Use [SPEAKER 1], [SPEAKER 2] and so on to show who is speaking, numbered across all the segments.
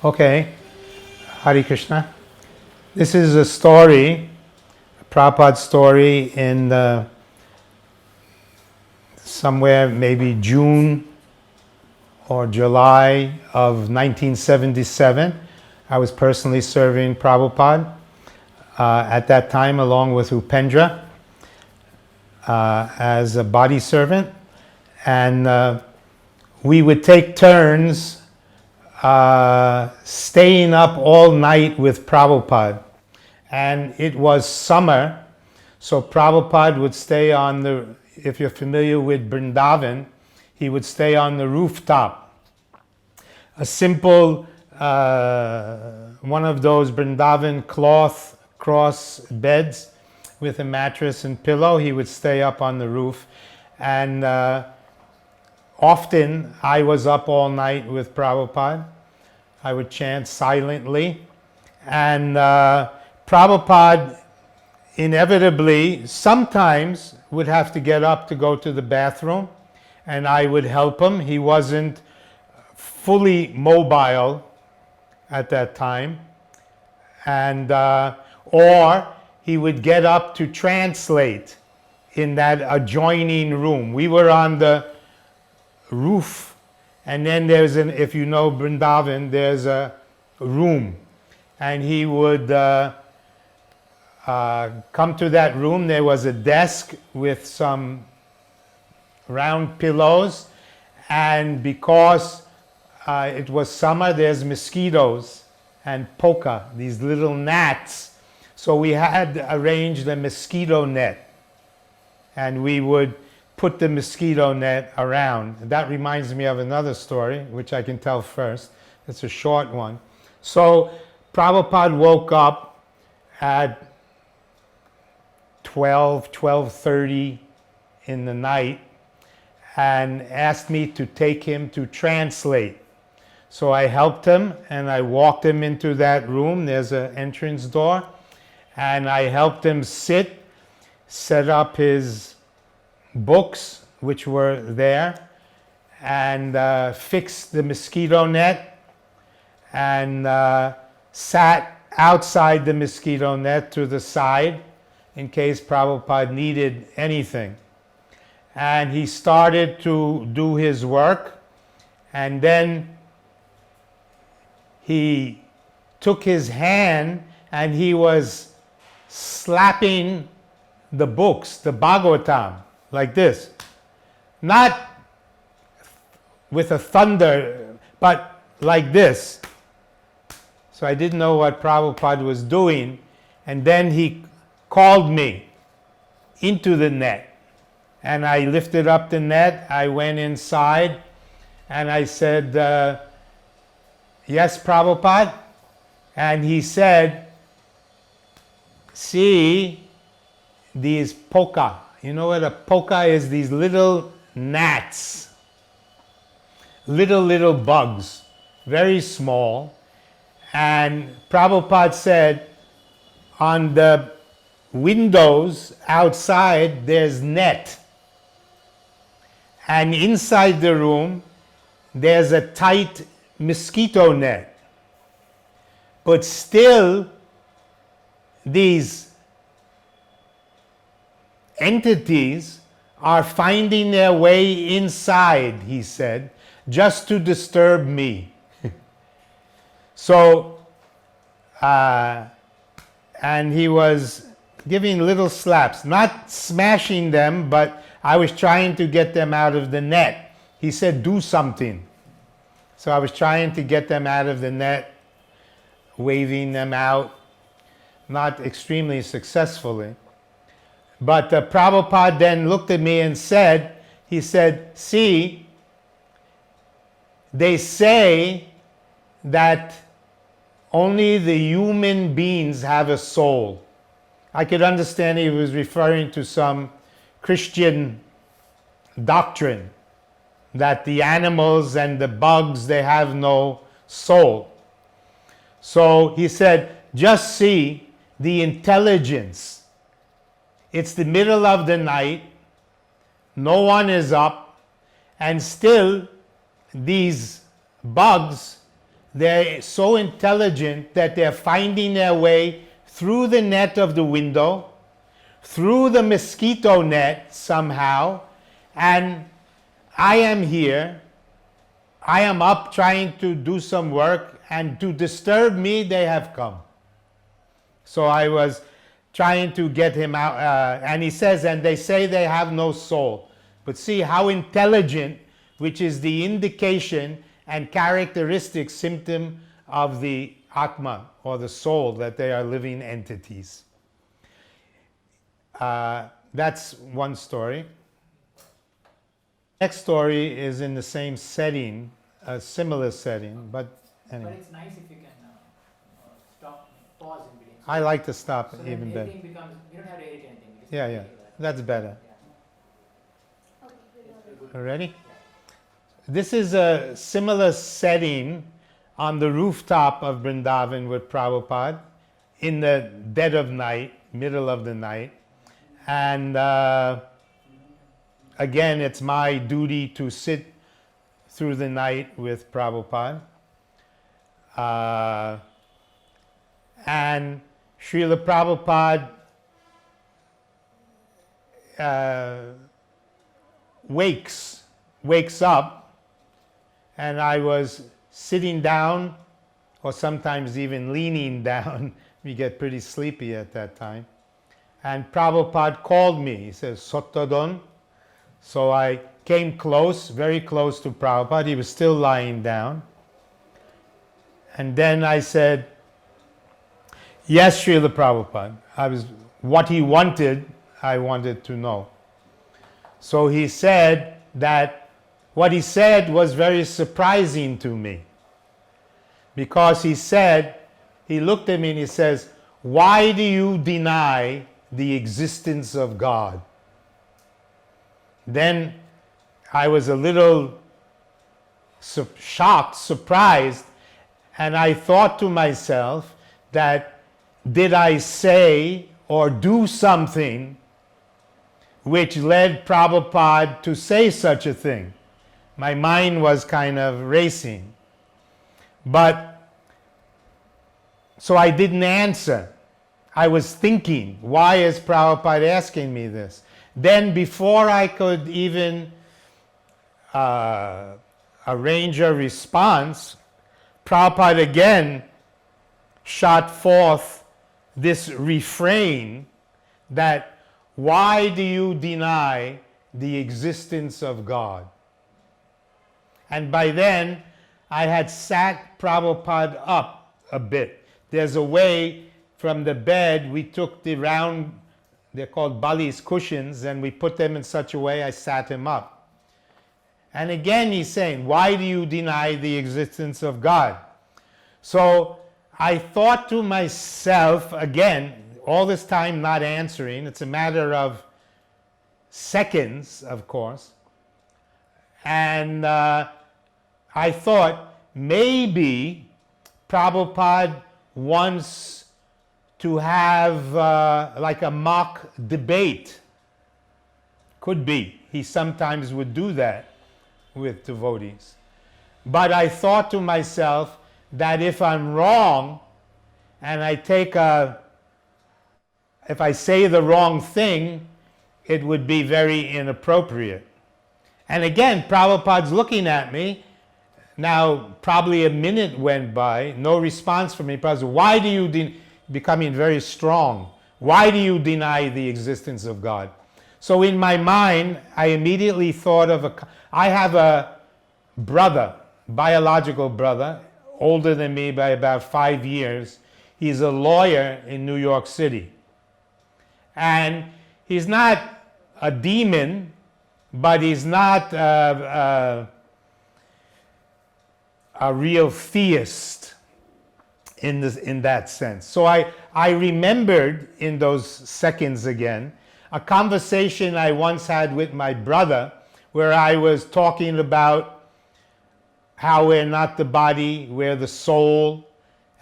[SPEAKER 1] Okay, Hare Krishna. This is a story, a Prabhupada story in somewhere maybe June or July of 1977. I was personally serving Prabhupada at that time along with Upendra as a body servant. And we would take turns staying up all night with Prabhupada. And it was summer, so Prabhupada would stay on the, if you're familiar with Vrindavan, he would stay on the rooftop. A simple, one of those Vrindavan cloth cross beds with a mattress and pillow. He would stay up on the roof. And often I was up all night with Prabhupada. I would chant silently. And Prabhupada inevitably sometimes would have to get up to go to the bathroom, and I would help him. He wasn't fully mobile at that time. And or he would get up to translate in that adjoining room. We were on the roof, and then there's an, if you know Vrindavan, there's a room, and he would come to that room. There was a desk with some round pillows, and because it was summer, there's mosquitoes and poka, these little gnats. So we had arranged a mosquito net, and we would put the mosquito net around. That reminds me of another story, which I can tell first. It's a short one. So Prabhupada woke up at 12:30 in the night and asked me to take him to translate. So I helped him, and I walked him into that room. There's an entrance door, and I helped him set up his books, which were there, and fixed the mosquito net, and sat outside the mosquito net to the side in case Prabhupada needed anything. And he started to do his work, and then he took his hand and he was slapping the books, the Bhagavatam, like this. Not with a thunder, but like this. So I didn't know what Prabhupada was doing, and then he called me into the net. And I lifted up the net, I went inside, and I said, yes, Prabhupada? And he said, see these poka. You know what a poka is? These little gnats, little bugs, very small. And Prabhupada said, on the windows outside there's net, and inside the room there's a tight mosquito net. But still these entities are finding their way inside, he said, just to disturb me. So, and he was giving little slaps, not smashing them, but I was trying to get them out of the net. He said, do something. So I was trying to get them out of the net, waving them out, not extremely successfully. But Prabhupada then looked at me and said, he said, see, they say that only the human beings have a soul. I could understand he was referring to some Christian doctrine that the animals and the bugs, they have no soul. So he said, just see the intelligence. It's the middle of the night, no one is up, and still these bugs they're so intelligent that they're finding their way through the net of the window, through the mosquito net somehow, and I am here. I am up trying to do some work, and to disturb me, they have come. So I was trying to get him out, and he says, and they say they have no soul. But see how intelligent, which is the indication and characteristic symptom of the Atma, or the soul, that they are living entities. That's one story. Next story is in the same setting, a similar setting, but anyway.
[SPEAKER 2] But it's nice if you can stop, pause in between.
[SPEAKER 1] I like to stop
[SPEAKER 2] So
[SPEAKER 1] even better.
[SPEAKER 2] editing becomes, you don't have to edit anything. You just
[SPEAKER 1] Yeah,
[SPEAKER 2] have to
[SPEAKER 1] yeah,
[SPEAKER 2] do that.
[SPEAKER 1] that's better.
[SPEAKER 2] Yeah. It's good.
[SPEAKER 1] Are you ready? This is a similar setting on the rooftop of Vrindavan with Prabhupada in the dead of night, middle of the night. And again, it's my duty to sit through the night with Prabhupada. And Srila Prabhupada wakes up, and I was sitting down, or sometimes even leaning down. We get pretty sleepy at that time. And Prabhupada called me. He says, Shatadhanya. So I came close, very close to Prabhupada. He was still lying down. And then I said, yes, Srila Prabhupada. What he wanted, I wanted to know. So he said that what he said was very surprising to me. Because he looked at me and he says, why do you deny the existence of God? Then I was a little shocked, surprised, and I thought to myself that, did I say or do something which led Prabhupada to say such a thing? My mind was kind of racing. So I didn't answer. I was thinking, why is Prabhupada asking me this? Then before I could even arrange a response, Prabhupada again shot forth this refrain that, why do you deny the existence of God? And by then, I had sat Prabhupada up a bit. There's a way from the bed, we took the round, they're called Bali's cushions, and we put them in such a way I sat him up. And again he's saying, why do you deny the existence of God? So I thought to myself, again, all this time not answering, it's a matter of seconds, of course, and I thought maybe Prabhupada wants to have like a mock debate. Could be. He sometimes would do that with devotees. But I thought to myself that if I'm wrong and if I say the wrong thing, it would be very inappropriate. And again, Prabhupada's looking at me. Now, probably a minute went by, no response from me. Prabhupada, why do you becoming very strong? Why do you deny the existence of God? So in my mind, I immediately thought of I have a brother, biological brother, older than me by about 5 years. He's a lawyer in New York City. And he's not a demon, but he's not a real theist in that sense. So I remembered in those seconds again a conversation I once had with my brother, where I was talking about how we're not the body, we're the soul,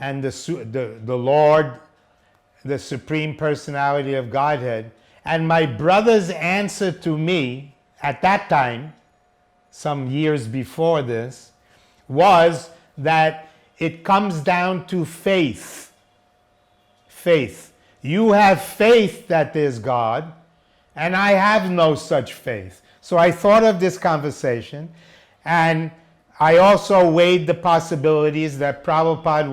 [SPEAKER 1] and the Lord, the Supreme Personality of Godhead. And my brother's answer to me at that time, some years before this, was that it comes down to faith. Faith. You have faith that there's God, and I have no such faith. So I thought of this conversation, and I also weighed the possibilities that Prabhupada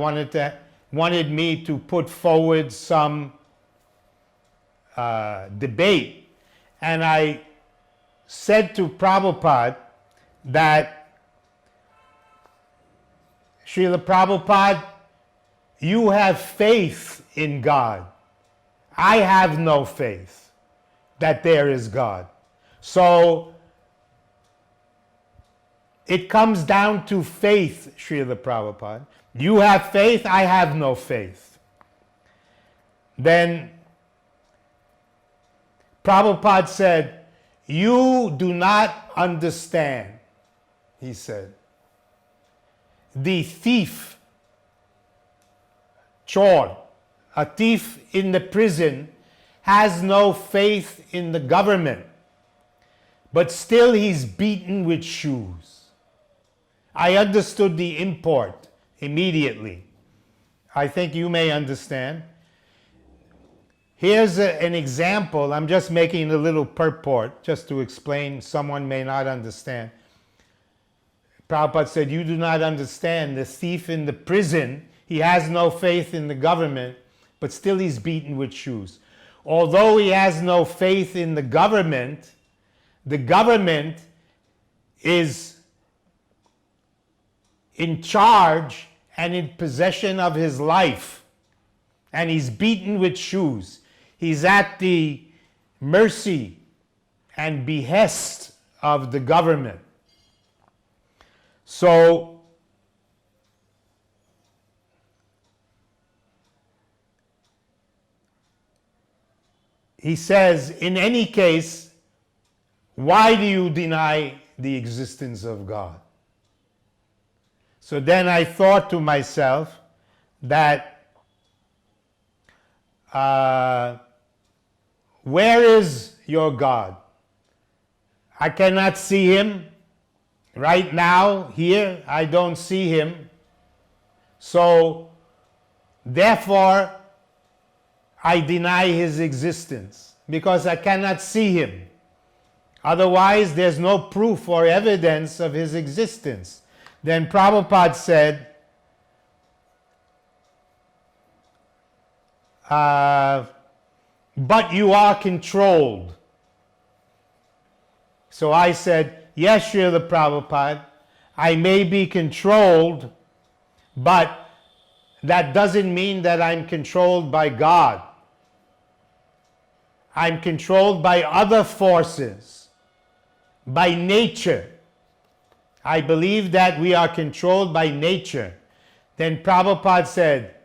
[SPEAKER 1] wanted me to put forward some debate. And I said to Prabhupada that, Srila Prabhupada, you have faith in God. I have no faith that there is God. So it comes down to faith, Srila Prabhupada. You have faith, I have no faith. Then Prabhupada said, you do not understand, he said. The thief, Chor, a thief in the prison, has no faith in the government, but still he's beaten with shoes. I understood the import immediately. I think you may understand. Here's an example. I'm just making a little purport just to explain. Someone may not understand. Prabhupada said, you do not understand. The thief in the prison, he has no faith in the government, but still he's beaten with shoes. Although he has no faith in the government is in charge and in possession of his life, and he's beaten with shoes. He's at the mercy and behest of the government. So he says, in any case, why do you deny the existence of God? So then I thought to myself that where is your God? I cannot see him. Right now, here, I don't see him. So, therefore, I deny his existence because I cannot see him. Otherwise, there's no proof or evidence of his existence. Then Prabhupada said, but you are controlled. So I said, yes, Srila Prabhupada, I may be controlled, but that doesn't mean that I'm controlled by God. I'm controlled by other forces, by nature. I believe that we are controlled by nature. Then Prabhupada said,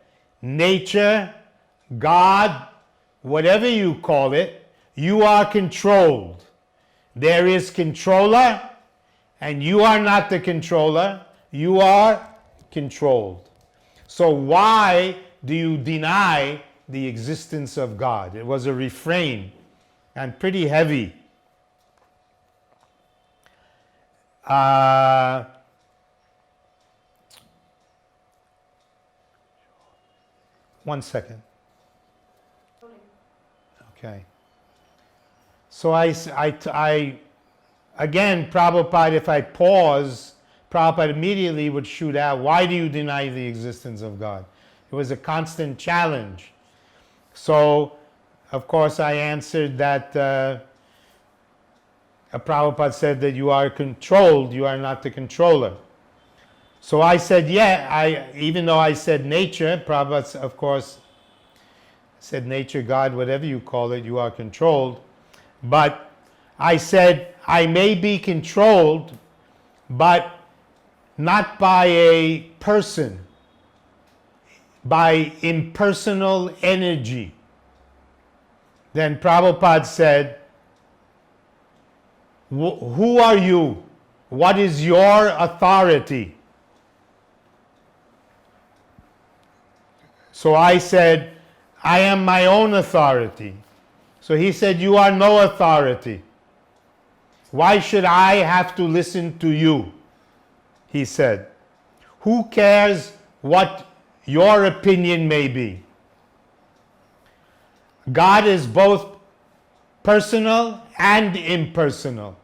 [SPEAKER 1] nature, God, whatever you call it, you are controlled. There is controller, and you are not the controller, you are controlled. So why do you deny the existence of God? It was a refrain, and pretty heavy. One second. Okay. So I again, Prabhupada, if I pause, Prabhupada immediately would shoot out, why do you deny the existence of God? It was a constant challenge. So, of course, I answered that Prabhupada said that you are controlled, you are not the controller. So I said, yeah, even though I said nature, Prabhupada, of course, said nature, God, whatever you call it, you are controlled. But I said, I may be controlled, but not by a person, by impersonal energy. Then Prabhupada said, who are you? What is your authority? So I said, I am my own authority. So he said, you are no authority. Why should I have to listen to you? He said, who cares what your opinion may be. God is both personal and impersonal.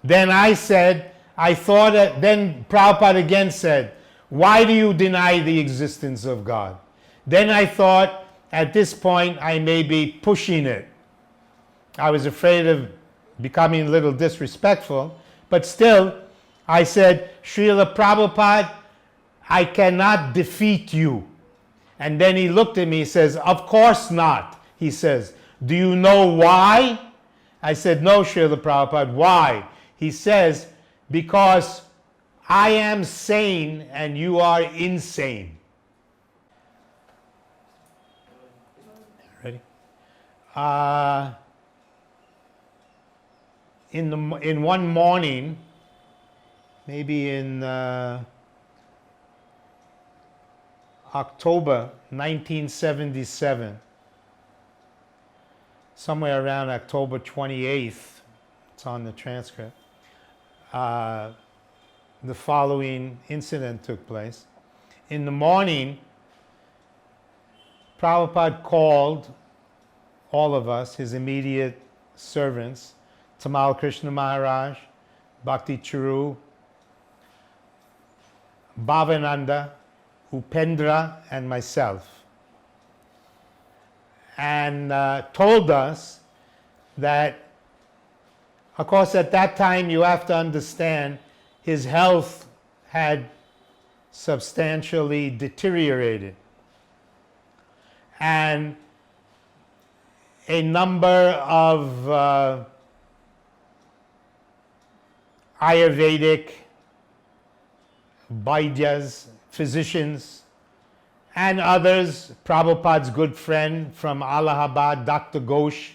[SPEAKER 1] Then I said, then Prabhupada again said, why do you deny the existence of God? Then I thought, at this point, I may be pushing it. I was afraid of becoming a little disrespectful, but still, I said, Srila Prabhupada, I cannot defeat you. And then he looked at me, he says, of course not. He says, do you know why? I said, no, Srila Prabhupada, why? He says, because I am sane and you are insane. Ready? In one morning, maybe in October 1977, somewhere around October 28th, it's on the transcript, the following incident took place. In the morning, Prabhupada called all of us, his immediate servants, Tamal Krishna Maharaj, Bhakti Charu, Bhavananda, Upendra, and myself, and told us that, of course, at that time you have to understand his health had substantially deteriorated, and a number of Ayurvedic Vaidyas, physicians, and others, Prabhupada's good friend from Allahabad, Dr. Ghosh,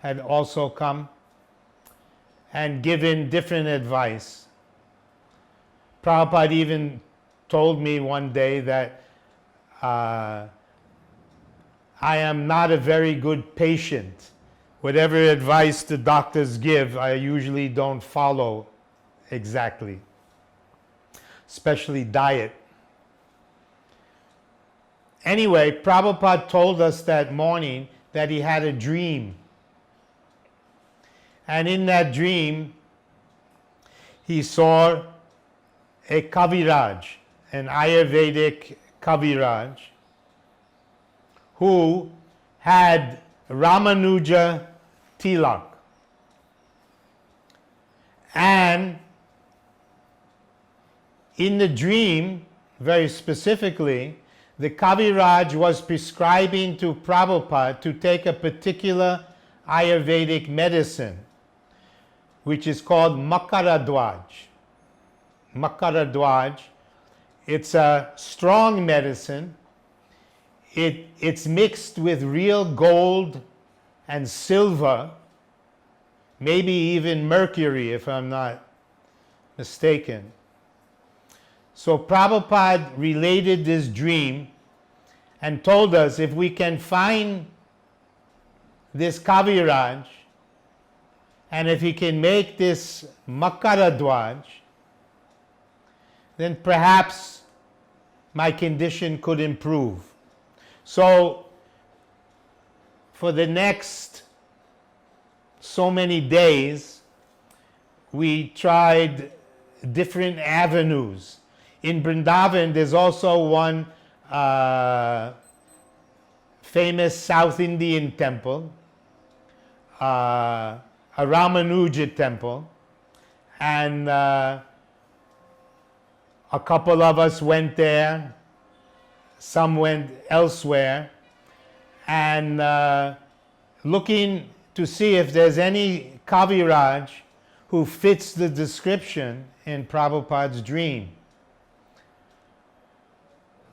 [SPEAKER 1] had also come and given different advice. Prabhupada even told me one day that I am not a very good patient. Whatever advice the doctors give, I usually don't follow exactly, especially diet. Anyway, Prabhupada told us that morning that he had a dream. And in that dream, he saw a Kaviraj, an Ayurvedic Kaviraj, who had Ramanuja Tilak. And in the dream, very specifically, the Kaviraj was prescribing to Prabhupada to take a particular Ayurvedic medicine, which is called Makaradwaj. Makaradwaj, it's a strong medicine. It's mixed with real gold and silver, maybe even mercury, if I'm not mistaken. So Prabhupada related this dream and told us if we can find this Kaviraj and if he can make this Makaradwaj, then perhaps my condition could improve. So for the next so many days, we tried different avenues. In Vrindavan, there's also one famous South Indian temple, a Ramanuja temple, and a couple of us went there, some went elsewhere, and looking to see if there's any Kaviraj who fits the description in Prabhupada's dream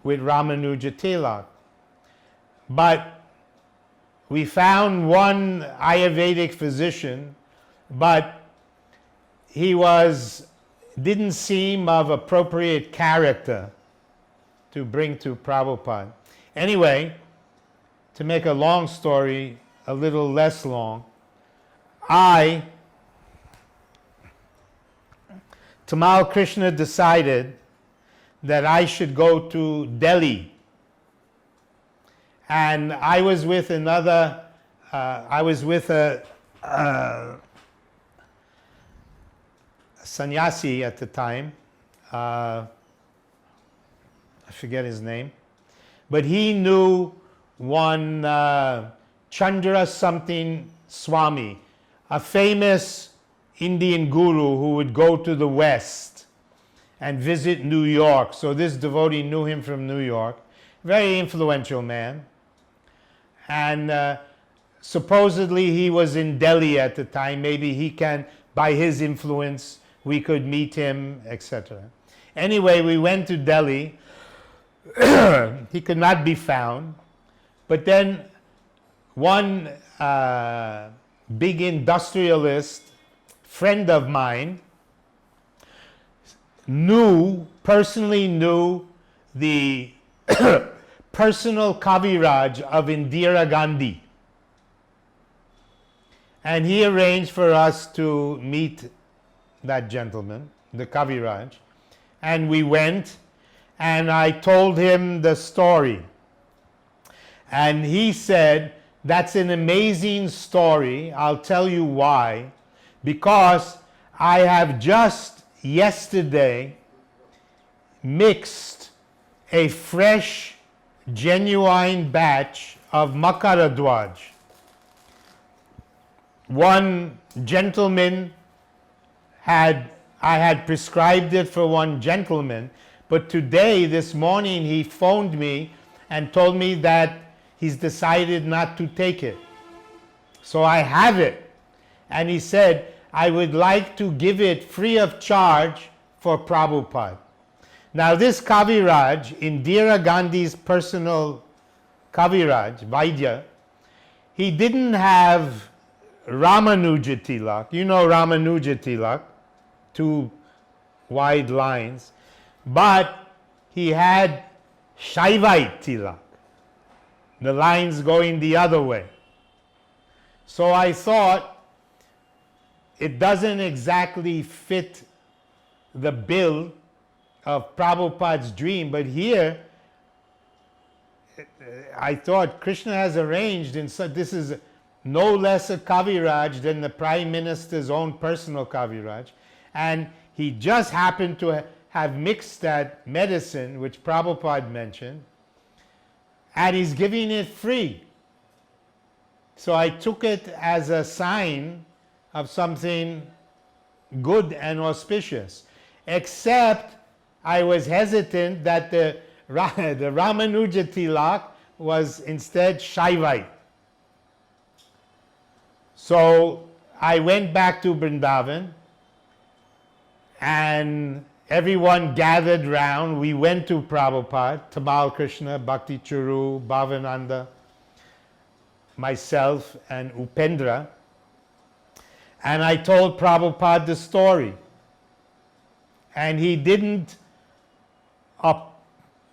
[SPEAKER 1] with Ramanuja Tilak. But we found one Ayurvedic physician, but he didn't seem of appropriate character to bring to Prabhupada. Anyway, to make a long story a little less long, Tamal Krishna decided that I should go to Delhi. And I was with a sannyasi at the time. I forget his name. But he knew one Chandra something Swami, a famous Indian guru who would go to the West and visit New York. So this devotee knew him from New York. Very influential man. And supposedly he was in Delhi at the time. Maybe he can, by his influence, we could meet him, etc. Anyway, we went to Delhi. He could not be found. But then one big industrialist, friend of mine, personally knew the personal Kaviraj of Indira Gandhi. And he arranged for us to meet that gentleman, the Kaviraj. And we went, and I told him the story. And he said, that's an amazing story. I'll tell you why. Because I have just yesterday mixed a fresh, genuine batch of Makaradwaj. One gentleman I had prescribed it for one gentleman, but today, this morning, he phoned me and told me that he's decided not to take it. So I have it. And he said, I would like to give it free of charge for Prabhupada. Now this Kaviraj, Indira Gandhi's personal Kaviraj, Vaidya, he didn't have Ramanuja Tilak. You know Ramanuja Tilak, two wide lines. But he had Shaivite Tilak, the lines going the other way. So I thought it doesn't exactly fit the bill of Prabhupada's dream, but here I thought Krishna has arranged, and so this is no less a Kaviraj than the Prime Minister's own personal Kaviraj, and he just happened to have mixed that medicine, which Prabhupada mentioned, and he's giving it free. So I took it as a sign of something good and auspicious, except I was hesitant that the Ramanuja Tilak was instead Shaivite. So I went back to Vrindavan, and everyone gathered round. We went to Prabhupada, Tamal Krishna, Bhakti Churu, Bhavananda, myself, and Upendra. And I told Prabhupada the story. And he didn't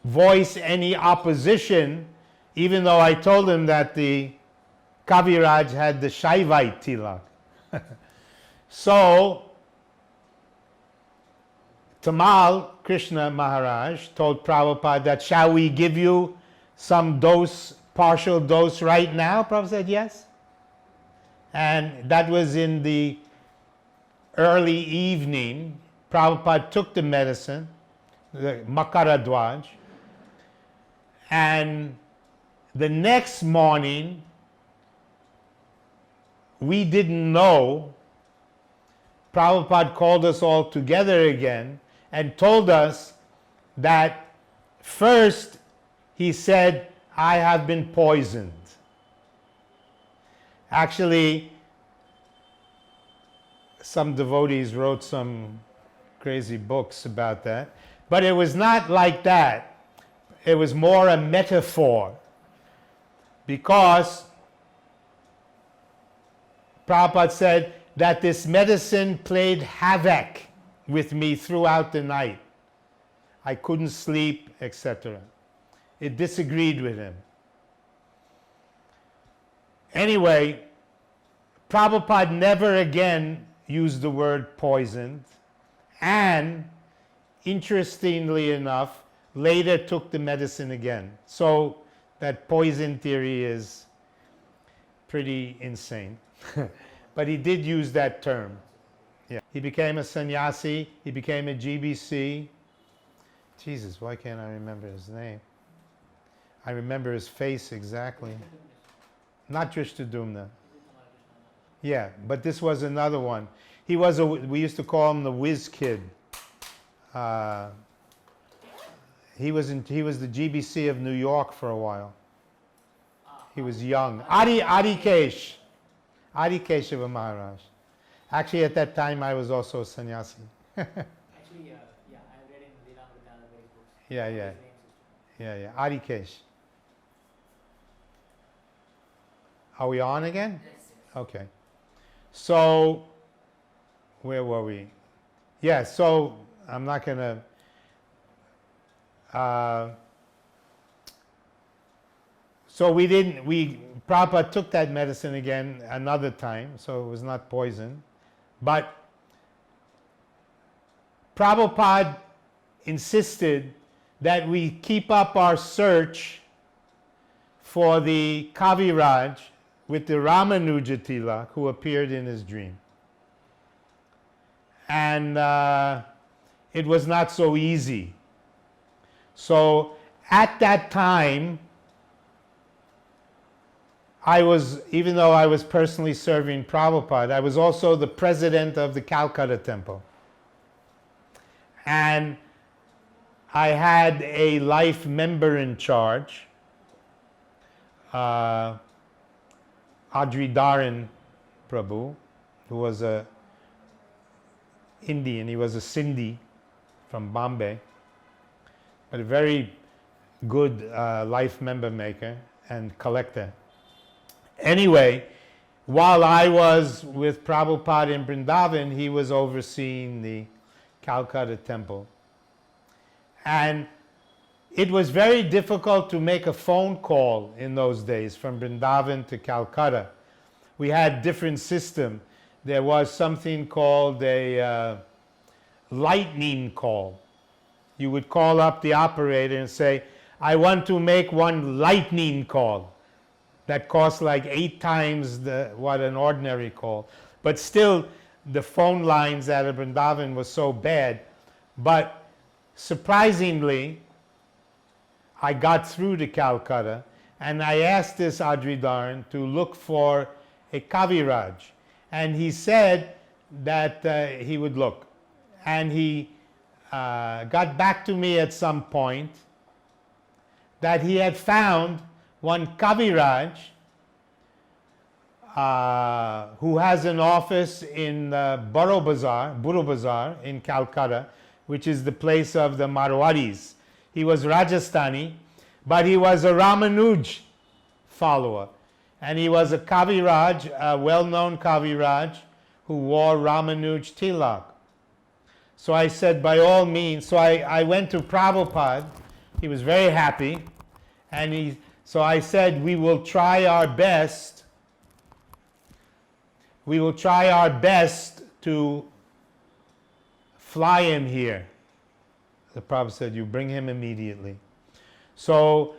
[SPEAKER 1] voice any opposition, even though I told him that the Kaviraj had the Shaivite Tilak. So Tamal Krishna Maharaj told Prabhupada that, shall we give you some dose, partial dose right now? Prabhupada said yes. And that was in the early evening. Prabhupada took the medicine, the Makaradwaj, and the next morning, we didn't know, Prabhupada called us all together again and told us that first he said, I have been poisoned. Actually, some devotees wrote some crazy books about that, but it was not like that. It was more a metaphor, because Prabhupada said that this medicine played havoc with me throughout the night. I couldn't sleep, etc. It disagreed with him. Anyway, Prabhupada never again used the word poisoned, and interestingly enough, later took the medicine again. So that poison theory is pretty insane. But he did use that term. Yeah. He became a sannyasi. He became a GBC. Jesus, why can't I remember his name? I remember his face exactly. Not Drishtadumna. Yeah, but this was another one. He was we used to call him the whiz kid. He was the GBC of New York for a while. He was young. Adi Keshava Maharaj. Actually, at that time, I was also a sannyasi.
[SPEAKER 2] Actually, yeah, I have read in Leelamrita very books.
[SPEAKER 1] Yeah. Adi Kesh. Are we on again?
[SPEAKER 2] Yes.
[SPEAKER 1] Okay. So, where were we? Yeah, so I'm not going to... so Prabhupada took that medicine again another time, so it was not poison. But Prabhupada insisted that we keep up our search for the Kaviraj with the Ramanuja Tilak who appeared in his dream. And it was not so easy. So at that time, even though I was personally serving Prabhupada, I was also the president of the Calcutta temple. And I had a life member in charge, Shatadhanya Prabhu, who was a Indian. He was a Sindhi from Bombay, but a very good life member maker and collector. Anyway, while I was with Prabhupada in Vrindavan, he was overseeing the Calcutta temple. And it was very difficult to make a phone call in those days from Vrindavan to Calcutta. We had different system. There was something called a lightning call. You would call up the operator and say, I want to make one lightning call. That cost like 8 times what an ordinary call. But still, the phone lines at Vrindavan was so bad. But surprisingly, I got through to Calcutta, and I asked this Adridaran to look for a Kaviraj. And he said that he would look. And he got back to me at some point that he had found one Kaviraj who has an office in Buro Bazaar in Calcutta, which is the place of the Marwadis. He was Rajasthani, but he was a Ramanuj follower. And he was a Kaviraj, a well-known Kaviraj, who wore Ramanuj Tilak. So I said, by all means, so I went to Prabhupada. He was very happy. And so I said, we will try our best. We will try our best to fly him here. The Prabhupada said, you bring him immediately. So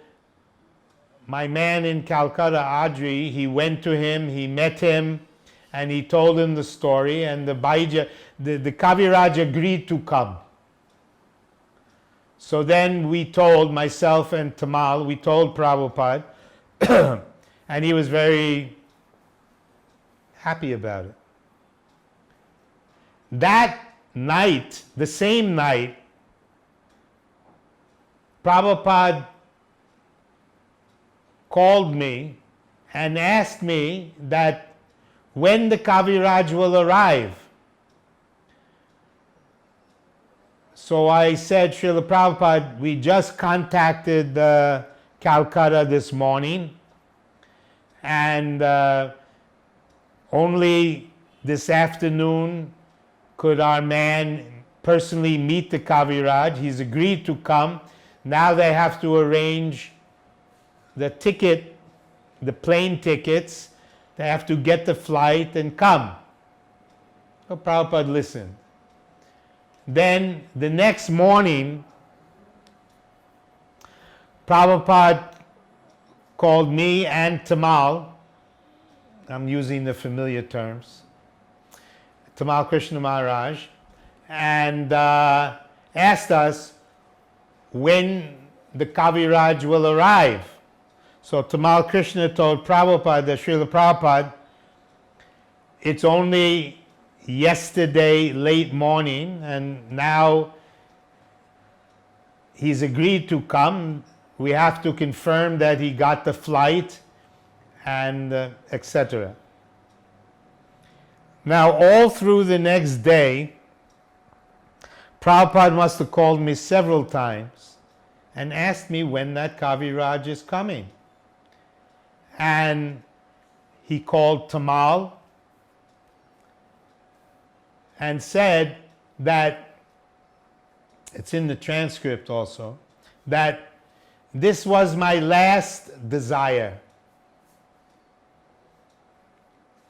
[SPEAKER 1] my man in Calcutta, Adri, he went to him, he met him, and he told him the story, and the Kaviraj agreed to come. So then we told, myself and Tamal, we told Prabhupada, and he was very happy about it. That night, the same night, Prabhupada called me and asked me that when the Kaviraj will arrive. So I said, Srila Prabhupada, we just contacted Calcutta this morning, and only this afternoon could our man personally meet the Kaviraj. He's agreed to come. Now they have to arrange the ticket, the plane tickets. They have to get the flight and come. So Prabhupada listened. Then the next morning, Prabhupada called me and Tamal, I'm using the familiar terms, Tamal Krishna Maharaj, and asked us when the Kaviraj will arrive. So Tamal Krishna told Prabhupada, Srila Prabhupada, it's only yesterday late morning and now he's agreed to come. We have to confirm that he got the flight and etc. Now all through the next day, Prabhupada must have called me several times and asked me when that Kaviraj is coming. And he called Tamal and said that, it's in the transcript also, that this was my last desire,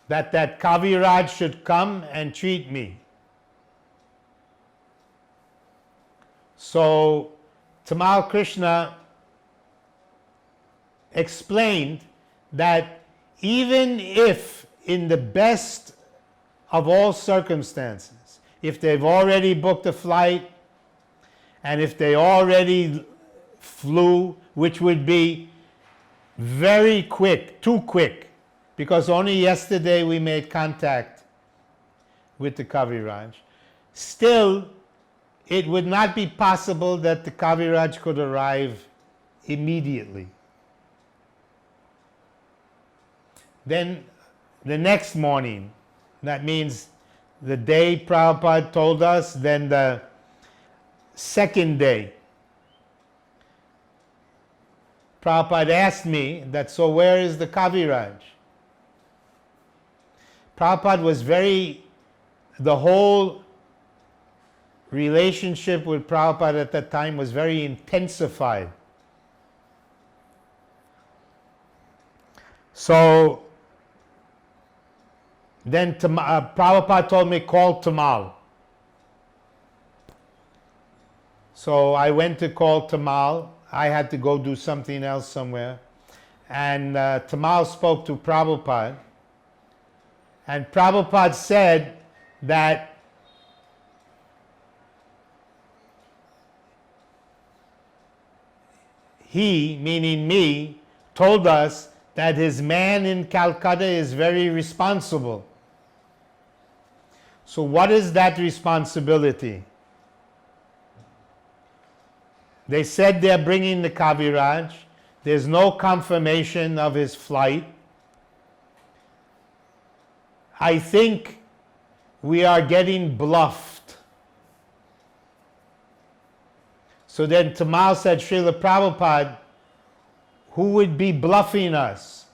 [SPEAKER 1] that Kaviraj should come and treat me. So Tamal Krishna explained that even if in the best of all circumstances, if they've already booked a flight and if they already flew, which would be very quick, too quick, because only yesterday we made contact with the Kaviraj, still it would not be possible that the Kaviraj could arrive immediately. Then the next morning, that means the day Prabhupada told us, then the second day, Prabhupada asked me that, so where is the Kaviraj? Prabhupada was the whole relationship with Prabhupada at that time was very intensified. So then Prabhupada told me, call Tamal. So I went to call Tamal. I had to go do something else somewhere. And Tamal spoke to Prabhupada. And Prabhupada said that he, meaning me, told us that his man in Calcutta is very responsible. So what is that responsibility? They said they're bringing the Kaviraj. There's no confirmation of his flight. I think we are getting bluffed. So then Tamal said, Srila Prabhupada, who would be bluffing us?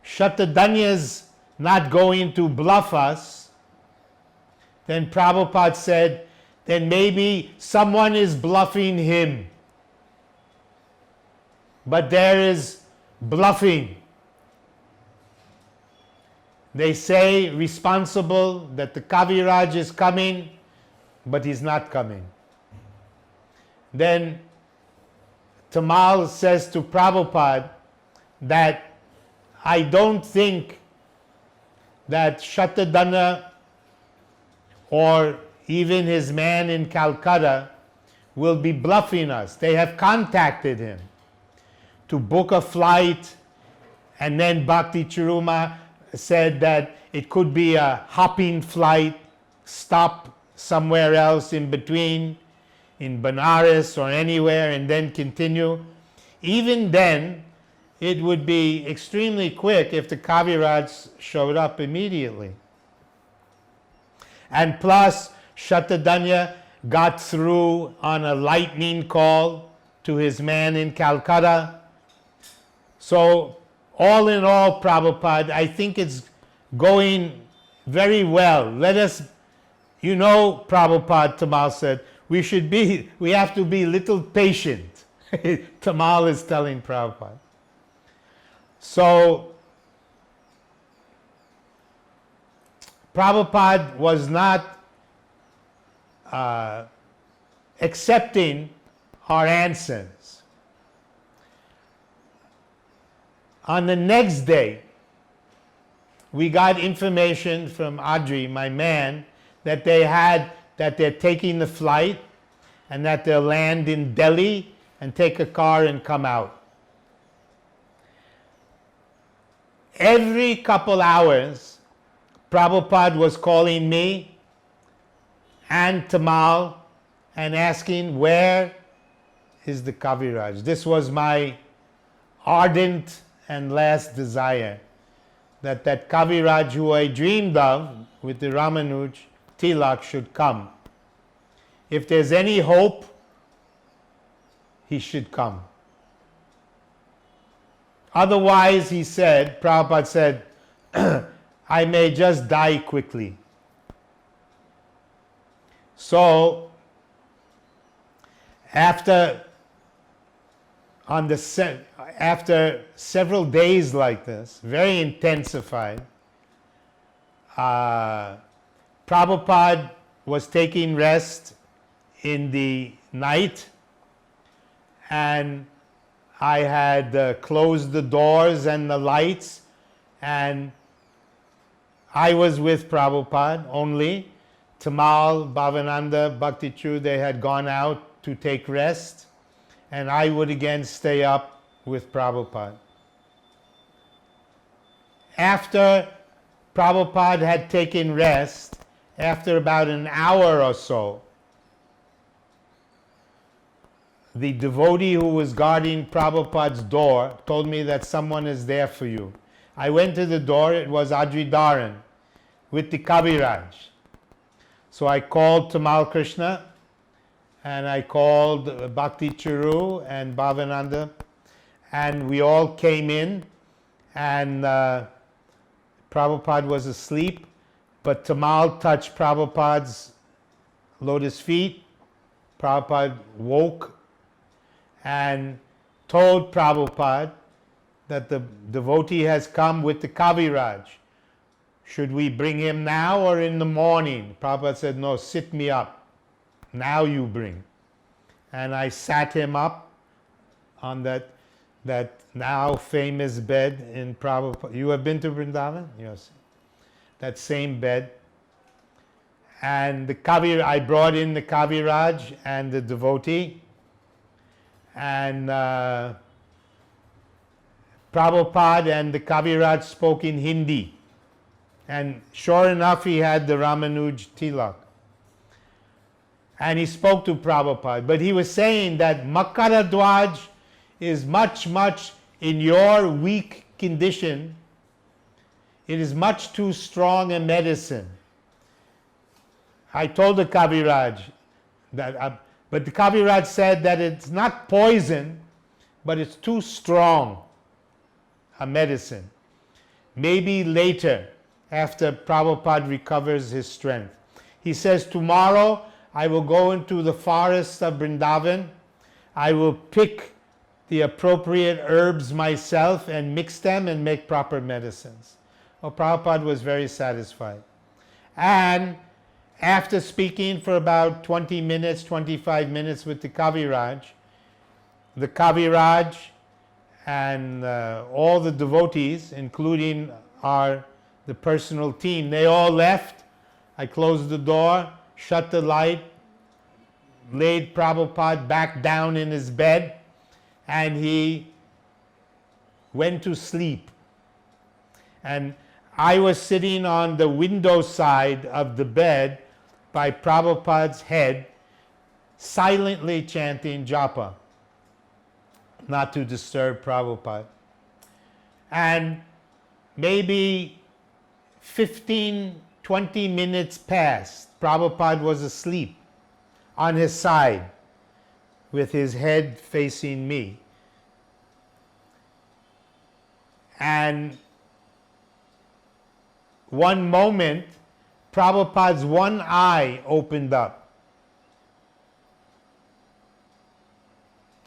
[SPEAKER 1] Shatadhanya's not going to bluff us. Then Prabhupada said, then maybe someone is bluffing him. But there is bluffing. They say responsible that the Kaviraj is coming, but he's not coming. Then Tamal says to Prabhupada that I don't think that Shatadhanya or even his man in Calcutta will be bluffing us. They have contacted him to book a flight, and then Bhakti Chiruma said that it could be a hopping flight, stop somewhere else in between, in Benares or anywhere, and then continue. Even then, it would be extremely quick if the Kaviraj showed up immediately. And plus, Shatadhanya got through on a lightning call to his man in Calcutta. So, all in all, Prabhupada, I think it's going very well. Let us, Prabhupada, Tamal said, we have to be a little patient. Tamal is telling Prabhupada. So, Prabhupada was not accepting our answers. On the next day, we got information from Adri, my man, that they're taking the flight and that they'll land in Delhi and take a car and come out. Every couple hours, Prabhupada was calling me and Tamal and asking, where is the Kaviraj? This was my ardent and last desire, that Kaviraj who I dreamed of with the Ramanuj Tilak should come. If there's any hope, he should come. Otherwise, he said, Prabhupada said, I may just die quickly. So, after several days like this, very intensified, Prabhupada was taking rest in the night, and I had closed the doors and the lights, and I was with Prabhupada only. Tamal, Bhavananda, Bhakti Chu, they had gone out to take rest, and I would again stay up with Prabhupada. After Prabhupada had taken rest, after about an hour or so, the devotee who was guarding Prabhupada's door told me that someone is there for you. I went to the door, it was Adridharan with the Kaviraj. So I called Tamal Krishna, and I called Bhakti Churu and Bhavananda, and we all came in, and Prabhupada was asleep, but Tamal touched Prabhupada's lotus feet. Prabhupada woke and told Prabhupada that the devotee has come with the Kaviraj. Should we bring him now or in the morning? Prabhupada said, no, sit me up. Now you bring. And I sat him up on that now famous bed in Prabhupada. You have been to Vrindavan? Yes. That same bed. And I brought in the Kaviraj and the devotee. And Prabhupada and the Kaviraj spoke in Hindi. And sure enough, he had the Ramanuj Tilak. And he spoke to Prabhupada. But he was saying that Makaradwaj is much, much in your weak condition. It is much too strong a medicine. I told the Kaviraj that, but the Kaviraj said that it's not poison, but it's too strong a medicine. Maybe later, after Prabhupada recovers his strength. He says, tomorrow I will go into the forests of Vrindavan. I will pick the appropriate herbs myself and mix them and make proper medicines. Well, Prabhupada was very satisfied. And after speaking for about 20 minutes, 25 minutes with the Kaviraj and all the devotees, including the personal team, they all left. I closed the door, shut the light, laid Prabhupada back down in his bed, and he went to sleep. And I was sitting on the window side of the bed by Prabhupada's head, silently chanting japa, not to disturb Prabhupada. And maybe 15, 20 minutes passed. Prabhupada was asleep on his side with his head facing me. And one moment, Prabhupada's one eye opened up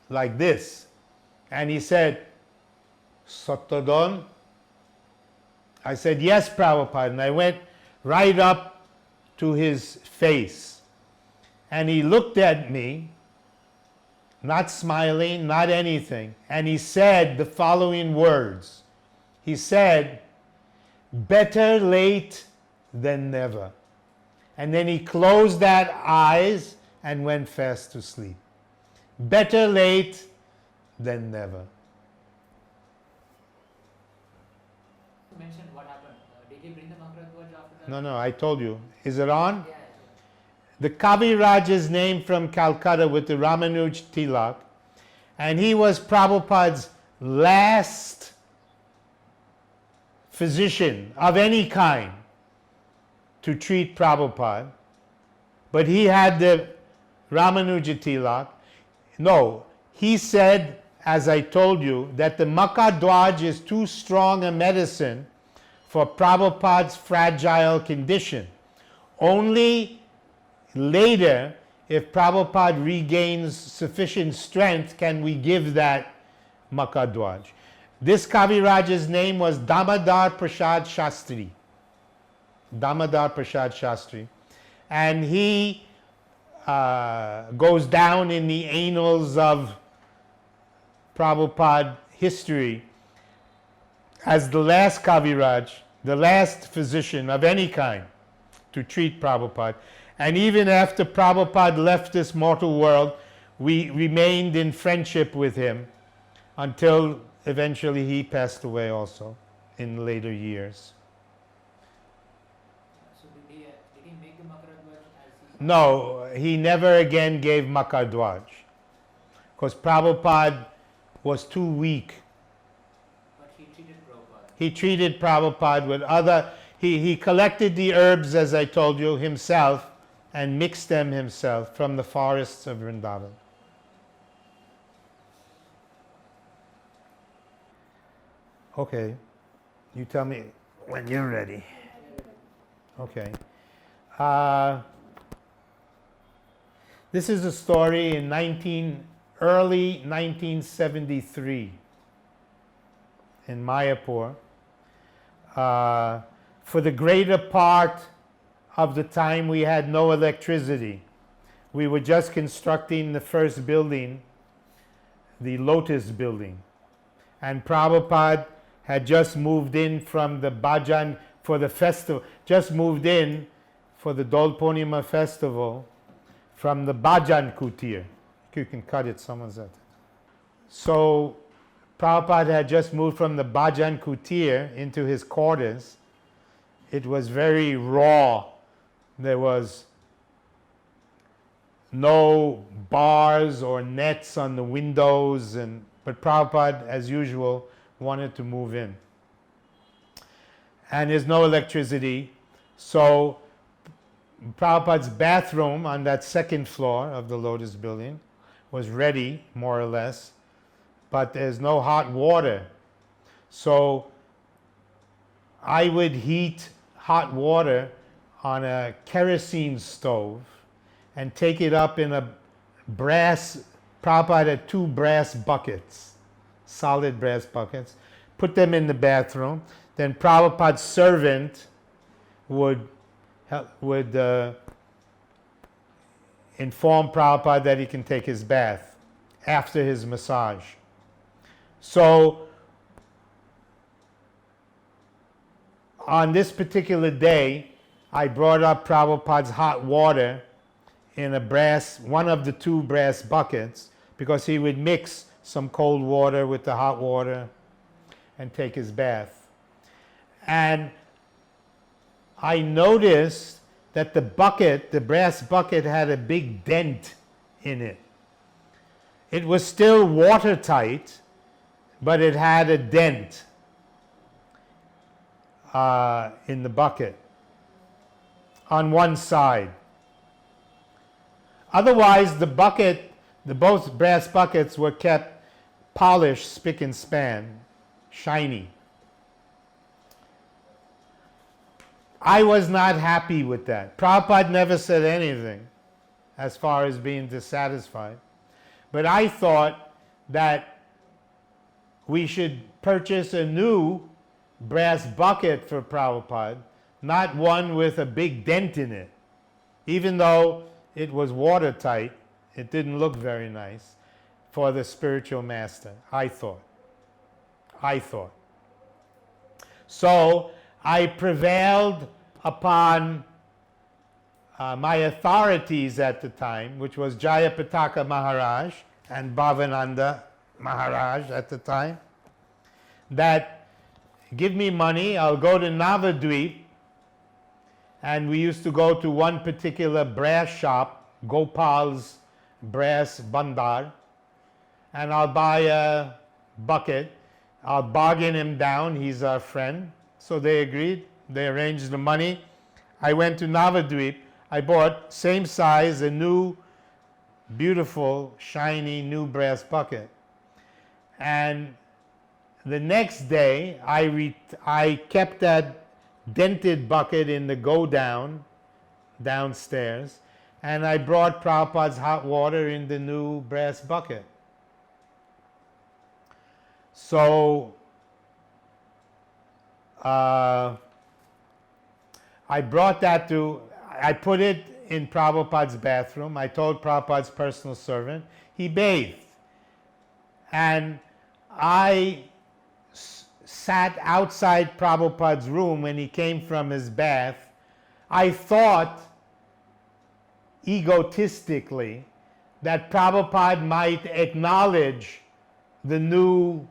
[SPEAKER 1] like this. And he said, Shatadhanya? I said, yes, Prabhupada. And I went right up to his face. And he looked at me not smiling, not anything. And he said the following words. He said, "Better late than never." And then he closed that eyes and went fast to sleep. Better late than never.
[SPEAKER 2] You mentioned what happened. Did he bring the Makarad after that?
[SPEAKER 1] No, I told you. Is it on?
[SPEAKER 2] Yeah.
[SPEAKER 1] The Kaviraj is named from Calcutta with the Ramanuj Tilak, and he was Prabhupada's last physician of any kind to treat Prabhupada. But he had the Ramanuja Tilak. No, he said, as I told you, that the Makadwaj is too strong a medicine for Prabhupada's fragile condition. Only later, if Prabhupada regains sufficient strength, can we give that Makadwaj. This Kaviraj's name was Damodar Prasad Shastri. Damodar Prasad Shastri. And he goes down in the annals of Prabhupada history as the last Kaviraj, the last physician of any kind to treat Prabhupada. And even after Prabhupada left this mortal world, we remained in friendship with him until eventually he passed away also in later years.
[SPEAKER 2] So did he make the Makarad as he...
[SPEAKER 1] No, he never again gave Makadwaj because Prabhupada was too weak.
[SPEAKER 2] But he treated Prabhupada.
[SPEAKER 1] He treated Prabhupada with other, he collected the herbs, as I told you, himself and mixed them himself from the forests of Vrindavan. Okay, you tell me when you're ready. Okay. This is a story in early 1973 in Mayapur. For the greater part of the time we had no electricity. We were just constructing the first building, the Lotus building. And Prabhupada had just moved in from the Bhajan for the festival, just moved in for the Dol Purnima festival from the Bhajan Kutir. You can cut it, someone's at it. So Prabhupada had just moved from the Bhajan Kutir into his quarters. It was very raw. There was no bars or nets on the windows, but Prabhupada, as usual, wanted to move in. And there's no electricity, so Prabhupada's bathroom on that second floor of the Lotus building was ready, more or less, but there's no hot water. So I would heat hot water on a kerosene stove and take it up in a brass, Prabhupada had 2 brass buckets, solid brass buckets, put them in the bathroom. Then Prabhupada's servant would inform Prabhupada that he can take his bath after his massage. So on this particular day, I brought up Prabhupada's hot water in one of the 2 brass buckets, because he would mix some cold water with the hot water and take his bath. And I noticed that the brass bucket, had a big dent in it. It was still watertight, but it had a dent in the bucket on one side. Otherwise, both brass buckets were kept polished, spick and span, shiny. I was not happy with that. Prabhupada never said anything as far as being dissatisfied. But I thought that we should purchase a new brass bucket for Prabhupada, not one with a big dent in it. Even though it was watertight, it didn't look very nice. for the spiritual master, I thought. So I prevailed upon my authorities at the time, which was Jayapataka Maharaj and Bhavananda Maharaj at the time, that give me money, I'll go to Navadvip, and we used to go to one particular brass shop, Gopal's Brass Bandar, and I'll buy a bucket. I'll bargain him down, he's our friend. So they agreed, they arranged the money. I went to Navadvip, I bought, same size, a new, beautiful, shiny, new brass bucket. And the next day, I kept that dented bucket in the go-down, downstairs, and I brought Prabhupada's hot water in the new brass bucket. So I brought that I put it in Prabhupada's bathroom. I told Prabhupada's personal servant. He bathed. And I sat outside Prabhupada's room when he came from his bath. I thought egotistically that Prabhupada might acknowledge the new,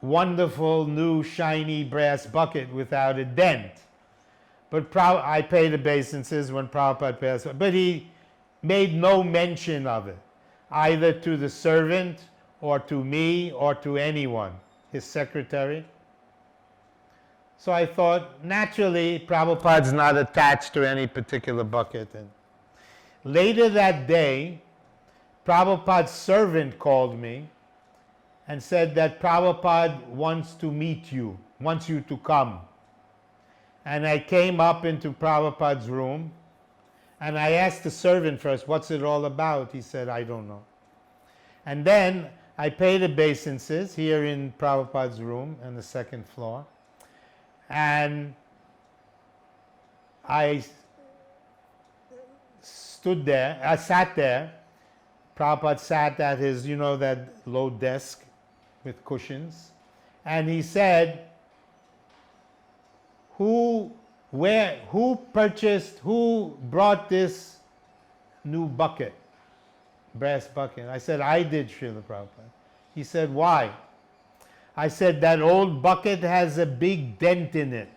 [SPEAKER 1] wonderful, new, shiny brass bucket without a dent. But I paid obeisances when Prabhupada passed, but he made no mention of it, either to the servant or to me or to anyone, his secretary. So I thought, naturally, Prabhupada's not attached to any particular bucket. And later that day, Prabhupada's servant called me and said that Prabhupada wants to meet you, wants you to come. And I came up into Prabhupada's room and I asked the servant first, what's it all about? He said, I don't know. And then I paid obeisances here in Prabhupada's room on the second floor. And I sat there. Prabhupada sat at his, that low desk with cushions. And he said, who brought this new bucket, brass bucket? I said, I did, Srila Prabhupada. He said, why? I said, that old bucket has a big dent in it.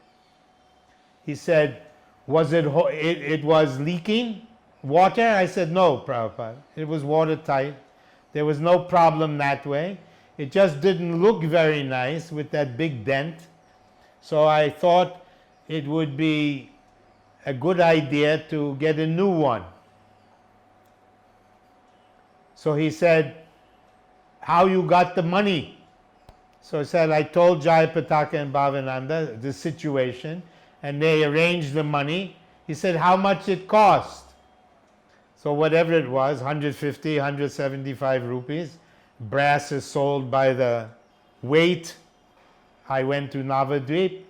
[SPEAKER 1] He said, it was leaking water? I said, no, Prabhupada. It was watertight. There was no problem that way. It just didn't look very nice with that big dent. So I thought it would be a good idea to get a new one. So he said, how you got the money? So I said, I told Jayapataka and Bhavananda the situation, and they arranged the money. He said, how much it cost? So whatever it was, 150, 175 rupees. Brass is sold by the weight. I went to Navadvip.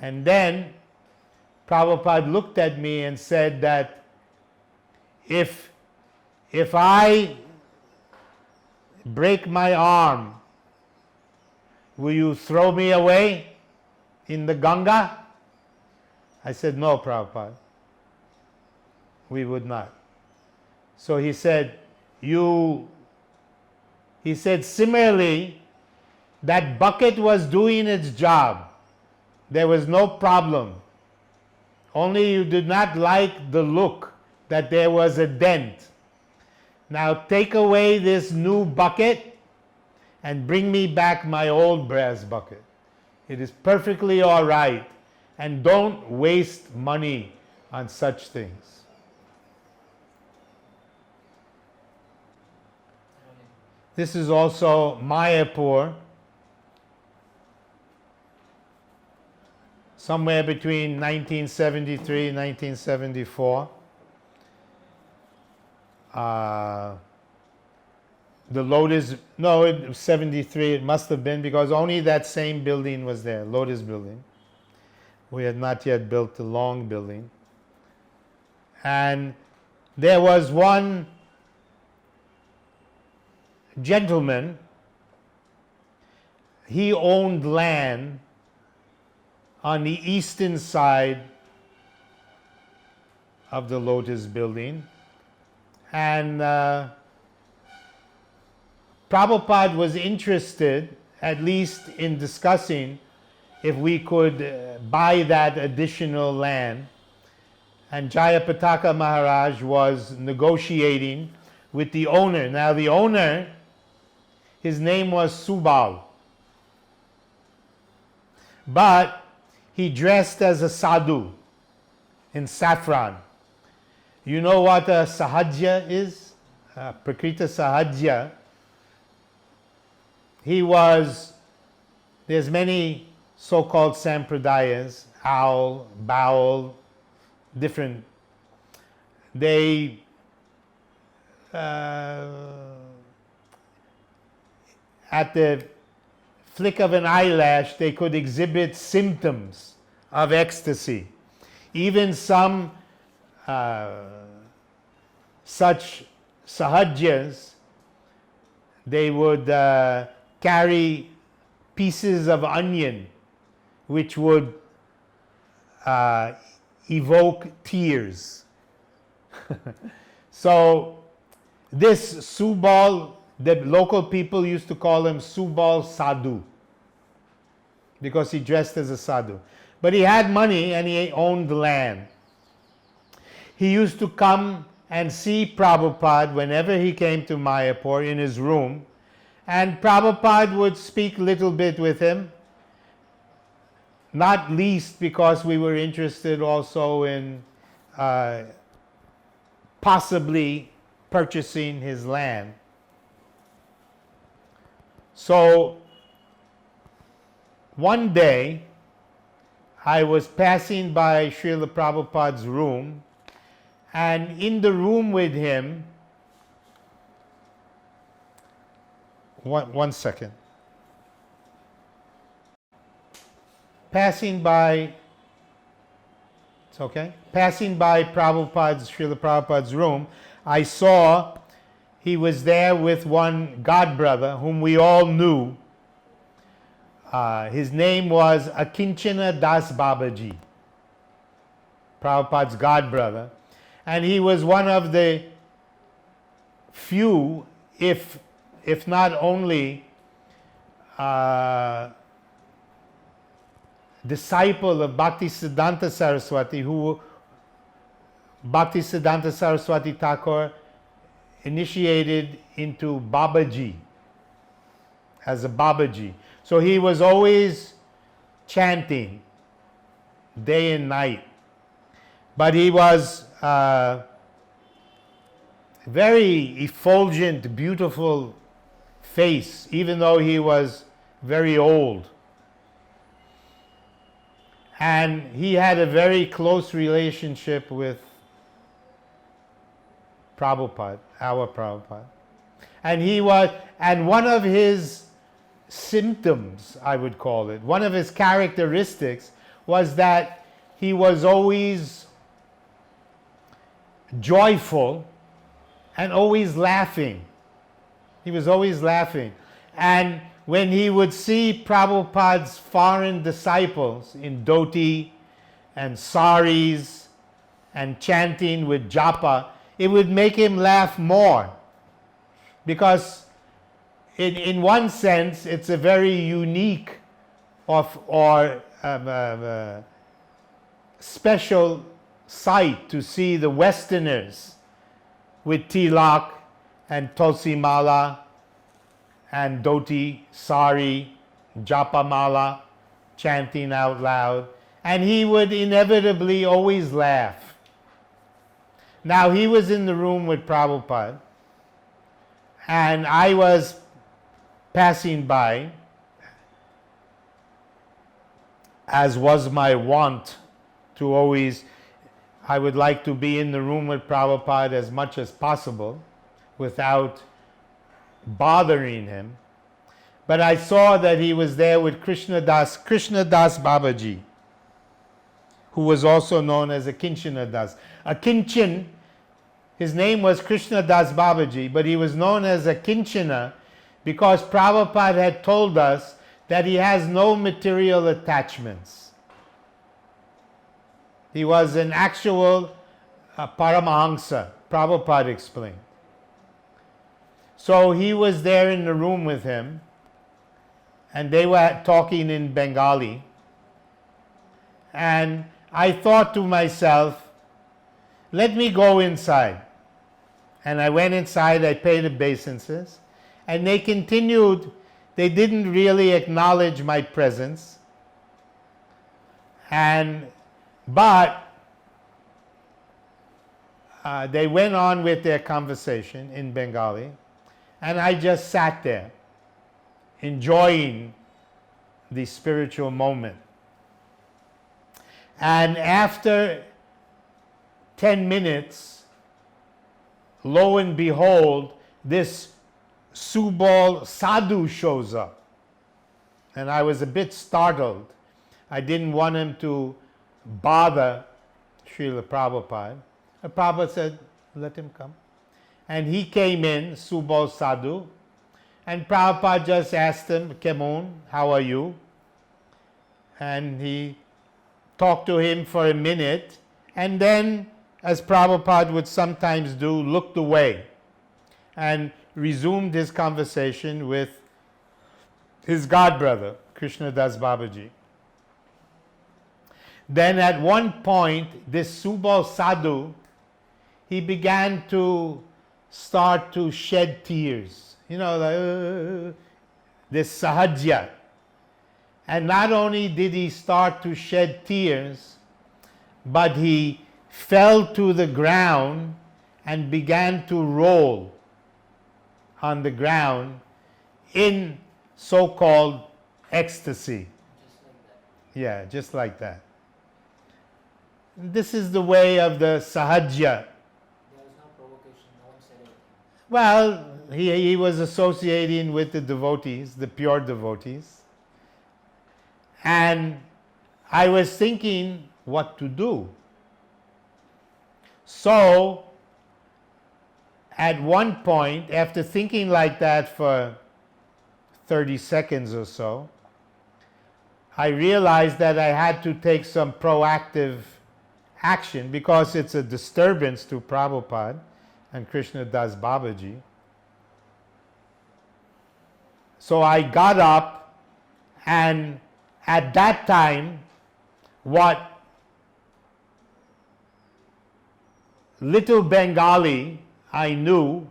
[SPEAKER 1] And then Prabhupada looked at me and said that if I break my arm, will you throw me away in the Ganga? I said, no, Prabhupada. We would not. So he said, similarly, that bucket was doing its job. There was no problem. Only you did not like the look that there was a dent. Now take away this new bucket and bring me back my old brass bucket. It is perfectly all right. And don't waste money on such things. This is also Mayapur, somewhere between 1973 and 1974. The Lotus, no, it was 73, it must have been, because only that same building was there, Lotus building. We had not yet built the long building. And there was one gentleman, he owned land on the eastern side of the Lotus building, and Prabhupada was interested at least in discussing if we could buy that additional land, and Jayapataka Maharaj was negotiating with the owner. Now the owner, his name was Subal, but he dressed as a sadhu in saffron. You know what a sahajya is? Prakrita sahajya. There's many so-called sampradayas, owl, bowel, different. They at the flick of an eyelash, they could exhibit symptoms of ecstasy. Even some such sahajyas, they would carry pieces of onion which would evoke tears. So this Subal, the local people used to call him Subal Sadhu because he dressed as a sadhu. But he had money and he owned the land. He used to come and see Prabhupada whenever he came to Mayapur in his room, and Prabhupada would speak a little bit with him, not least because we were interested also in possibly purchasing his land. So one day I was passing by Srila Prabhupada's room, and in the room with him, one second. Passing by Srila Prabhupada's room, I saw he was there with one godbrother whom we all knew. His name was Akinchana Das Babaji, Prabhupada's godbrother. And he was one of the few, if not only, disciple of Bhaktisiddhanta Saraswati, who Bhaktisiddhanta Saraswati Thakur initiated into Babaji, as a Babaji. So he was always chanting day and night. But he was very effulgent, beautiful face, even though he was very old. And he had a very close relationship with Prabhupada, our Prabhupada. And one of his symptoms, I would call it, one of his characteristics was that he was always joyful and always laughing. He was always laughing. And when he would see Prabhupada's foreign disciples in dhoti and saris and chanting with japa, it would make him laugh more. Because in one sense, it's a very unique or special sight to see the Westerners with tilak and tulsi mala and dhoti, sari, japa mala, chanting out loud. And he would inevitably always laugh. Now he was in the room with Prabhupada, and I was passing by, as was my wont to always, I would like to be in the room with Prabhupada as much as possible without bothering him. But I saw that he was there with Krishna Das Babaji, who was also known as Akinchana Das. Akinchan, his name was Krishna Das Babaji, but he was known as Akinchana because Prabhupada had told us that he has no material attachments. He was an actual Paramahamsa, Prabhupada explained. So he was there in the room with him, and they were talking in Bengali. And I thought to myself, let me go inside. And I went inside, I paid obeisances, and they continued. They didn't really acknowledge my presence. But they went on with their conversation in Bengali, and I just sat there, enjoying the spiritual moment. And after 10 minutes, lo and behold, this Subal Sadhu shows up. And I was a bit startled. I didn't want him to bother Srila Prabhupada. Prabhupada said, let him come. And he came in, Subal Sadhu, and Prabhupada just asked him, Kemon, how are you? And he talked to him for a minute, and then, as Prabhupada would sometimes do, looked away and resumed his conversation with his godbrother, Krishna Das Babaji. Then at one point, this Subal Sadhu, he began to start to shed tears. You know, like, this sahajya. And not only did he start to shed tears, but he fell to the ground and began to roll on the ground in so-called ecstasy.
[SPEAKER 2] Just like that.
[SPEAKER 1] Yeah, just like that. This is the way of the sahajya.
[SPEAKER 2] There was no provocation, no one said anything.
[SPEAKER 1] Well, he was associating with the devotees, the pure devotees. And I was thinking what to do. So, at one point, after thinking like that for 30 seconds or so, I realized that I had to take some proactive action because it's a disturbance to Prabhupada and Krishna Das Babaji. So I got up, and at that time, what little Bengali I knew,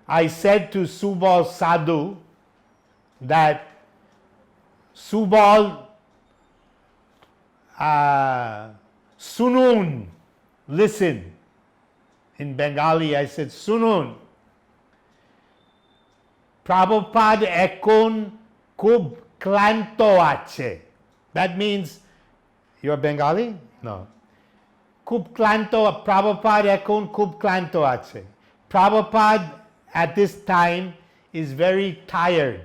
[SPEAKER 1] I said to Subal Sadhu that Subal, Sunun, listen. In Bengali I said, Sunun. Prabhupada ekon kub klanto ache. That means, you're Bengali? No. Kub klanto, Prabhupada ekon kub klanto ache. Prabhupada at this time is very tired.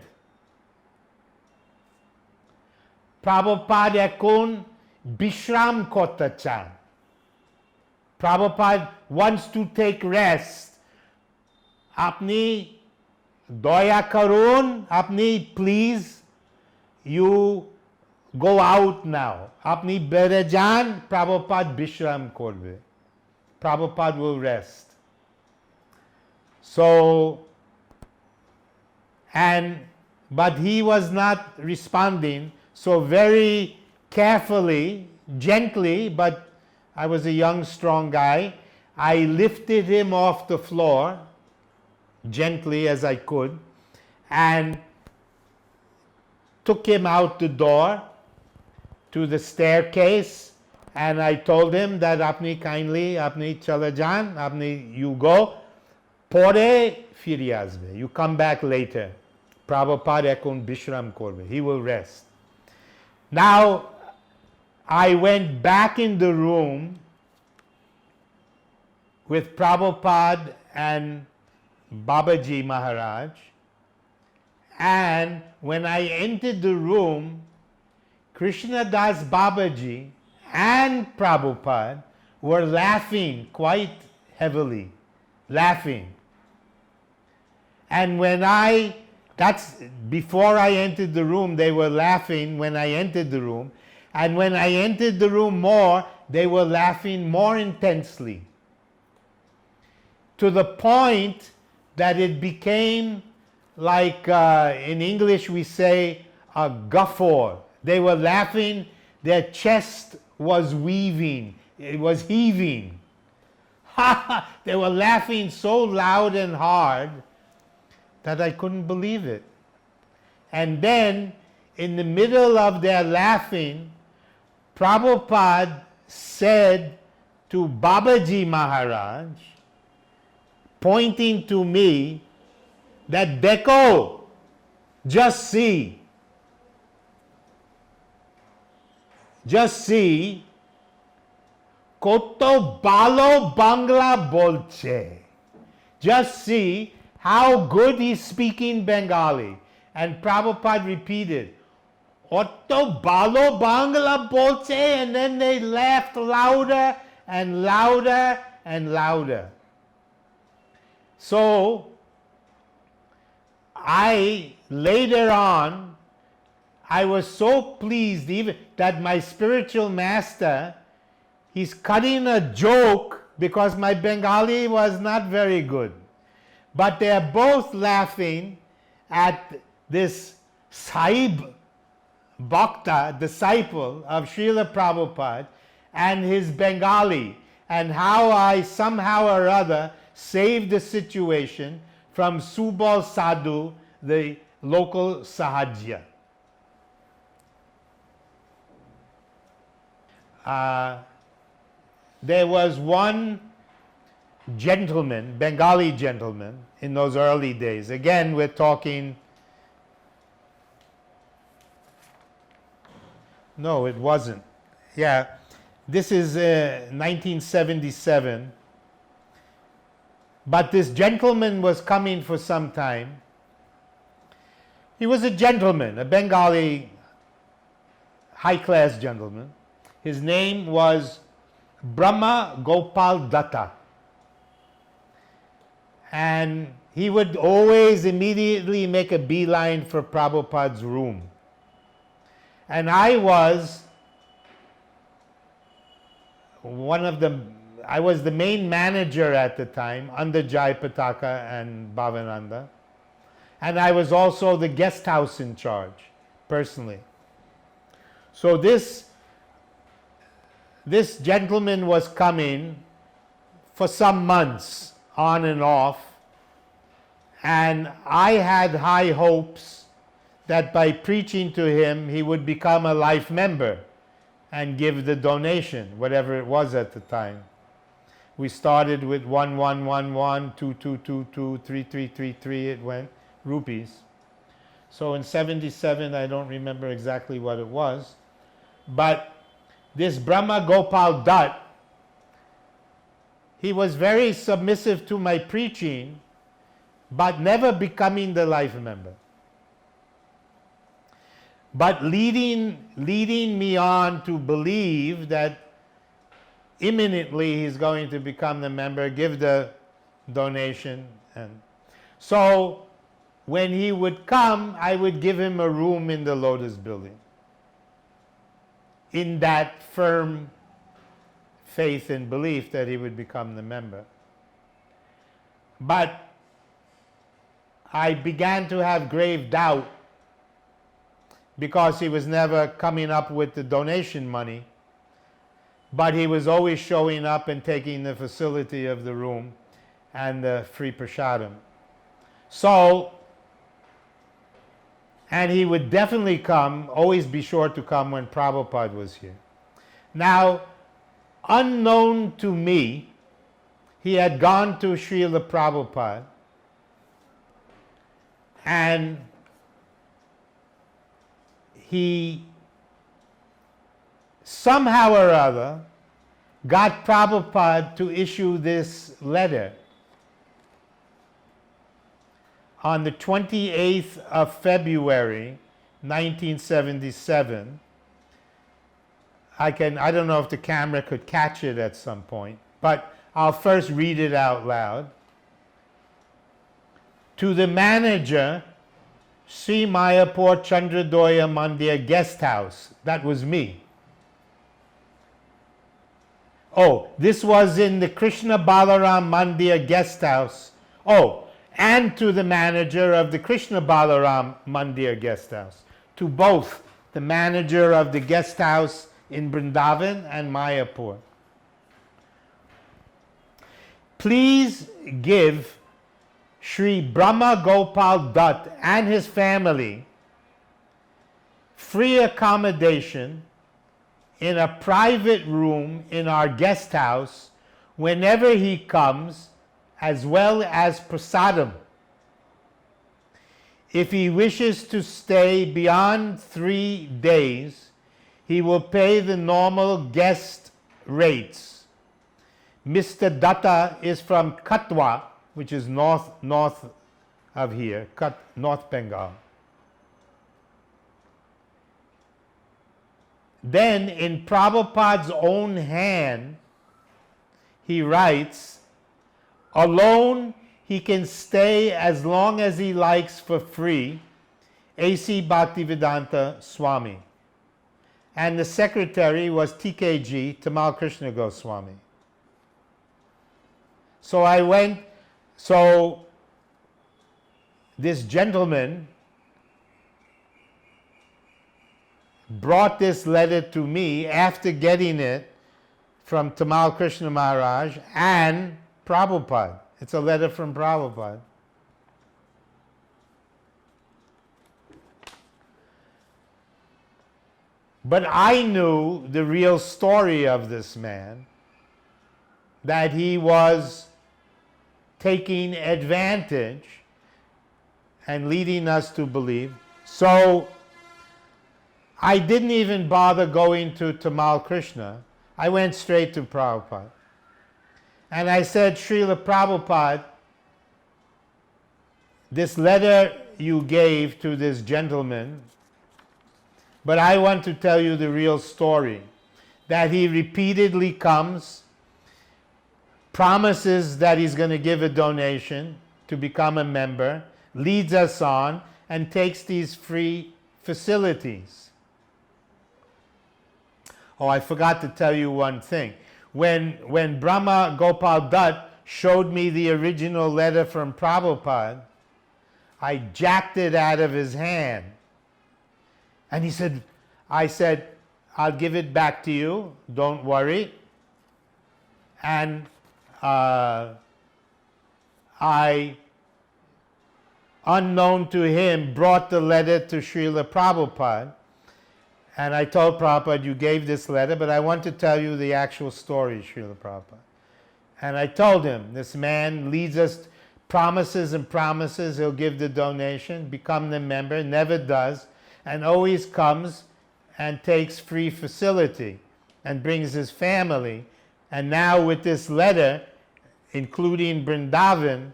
[SPEAKER 1] Prabhupada ekon bishram korta chan. Prabhupada wants to take rest. Apni doya karun, apni please, you go out now. Apni bere jan, Prabhupada bishram korbe. Prabhupada will rest. So, but he was not responding, so very carefully, gently, but I was a young, strong guy, I lifted him off the floor, gently as I could, and took him out the door to the staircase, and I told him that apni kindly, apni chala jaan, apni you go, pore firi asbe, you come back later. Prabhupada ekon bishram korbe, he will rest. Now, I went back in the room with Prabhupada and Babaji Maharaj, and when I entered the room, Krishna Das Babaji and Prabhupada were laughing quite heavily, laughing. And that's before I entered the room, they were laughing when I entered the room. And when I entered the room more, they were laughing more intensely. To the point that it became like, in English we say, a guffaw. They were laughing, their chest was weaving, it was heaving. They were laughing so loud and hard that I couldn't believe it. And then, in the middle of their laughing, Prabhupada said to Babaji Maharaj, pointing to me, that Dekho, just see, koto balo Bangla bolche. Just see how good he's speaking Bengali. And Prabhupada repeated, Otto balo Bangla bolche, and then they laughed louder and louder and louder. So, later on, I was so pleased even that my spiritual master, he's cutting a joke because my Bengali was not very good. But they're both laughing at this Sahib Bhakta, disciple of Srila Prabhupada, and his Bengali, and how I somehow or other saved the situation from Subal Sadhu, the local Sahajya. There was one gentleman, Bengali gentleman, in those early days. Again, we're talking, no, it wasn't. Yeah, this is 1977. But this gentleman was coming for some time. He was a gentleman, a Bengali high-class gentleman. His name was Brahma Gopal Datta. And he would always immediately make a beeline for Prabhupada's room. And I was the main manager at the time under Jai Pataka and Bhavananda. And I was also the guest house in charge, personally. So this gentleman was coming for some months, on and off, and I had high hopes that by preaching to him, he would become a life member and give the donation, whatever it was at the time. We started with 1111, 2222, 3333, it went, rupees. So in 77, I don't remember exactly what it was, but this Brahma Gopal Dutt, he was very submissive to my preaching, but never becoming the life member. But leading me on to believe that imminently he's going to become the member, give the donation. And so when he would come, I would give him a room in the Lotus building, in that firm faith and belief that he would become the member. But I began to have grave doubt because he was never coming up with the donation money, but he was always showing up and taking the facility of the room and the free prasadam. So, and he would definitely come, always be sure to come when Prabhupada was here. Now, unknown to me, he had gone to Srila Prabhupada, and he somehow or other got Prabhupada to issue this letter on the 28th of February, 1977. I don't know if the camera could catch it at some point, but I'll first read it out loud. to the manager, Sri Mayapur Chandradoya Mandir Guest House. That was me. Oh, this was in the Krishna Balaram Mandir Guest House. Oh, and to the manager of the Krishna Balaram Mandir Guest House. To both the manager of the guest house in Vrindavan and Mayapur. Please give Sri Brahma Gopal Dutt and his family free accommodation in a private room in our guest house whenever he comes, as well as prasadam. If he wishes to stay beyond 3 days, he will pay the normal guest rates. Mr. Datta is from Katwa, which is north of here, North Bengal. Then, in Prabhupada's own hand, he writes, alone he can stay as long as he likes for free, A.C. Bhaktivedanta Swami. And the secretary was TKG, Tamal Krishna Goswami. So this gentleman brought this letter to me after getting it from Tamal Krishna Maharaj and Prabhupada. It's a letter from Prabhupada. But I knew the real story of this man, that he was taking advantage and leading us to believe. So I didn't even bother going to Tamal Krishna. I went straight to Prabhupada. And I said, Srila Prabhupada, this letter you gave to this gentleman, but I want to tell you the real story. That he repeatedly comes, promises that he's going to give a donation to become a member, leads us on, and takes these free facilities. Oh, I forgot to tell you one thing. When Brahma Gopal Dutt showed me the original letter from Prabhupada, I jacked it out of his hand. And I said, I'll give it back to you, don't worry. And I, unknown to him, brought the letter to Srila Prabhupada. And I told Prabhupada, you gave this letter, but I want to tell you the actual story, Srila Prabhupada. And I told him, this man leads us, promises and promises he'll give the donation, become the member, never does, and always comes and takes free facility and brings his family. And now with this letter, including Vrindavan,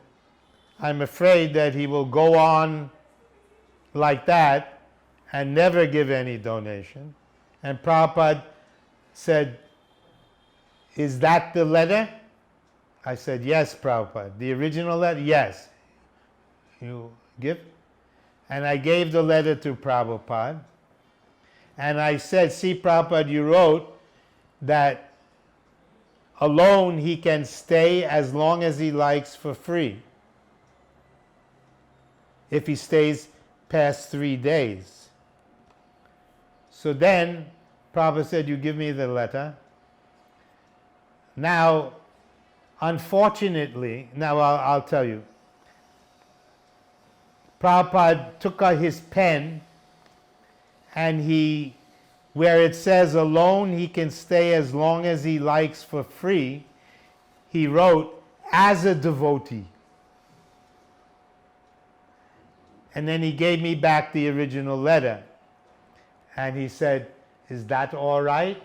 [SPEAKER 1] I'm afraid that he will go on like that and never give any donation. And Prabhupada said, is that the letter? I said, yes, Prabhupada. The original letter? Yes. You give? And I gave the letter to Prabhupada. And I said, see, Prabhupada, you wrote that alone he can stay as long as he likes for free, if he stays past 3 days. So then Prabhupada said, you give me the letter. Now, unfortunately, now I'll tell you, Prabhupada took out his pen and where it says alone he can stay as long as he likes for free, he wrote, as a devotee. And then he gave me back the original letter. And he said, is that all right?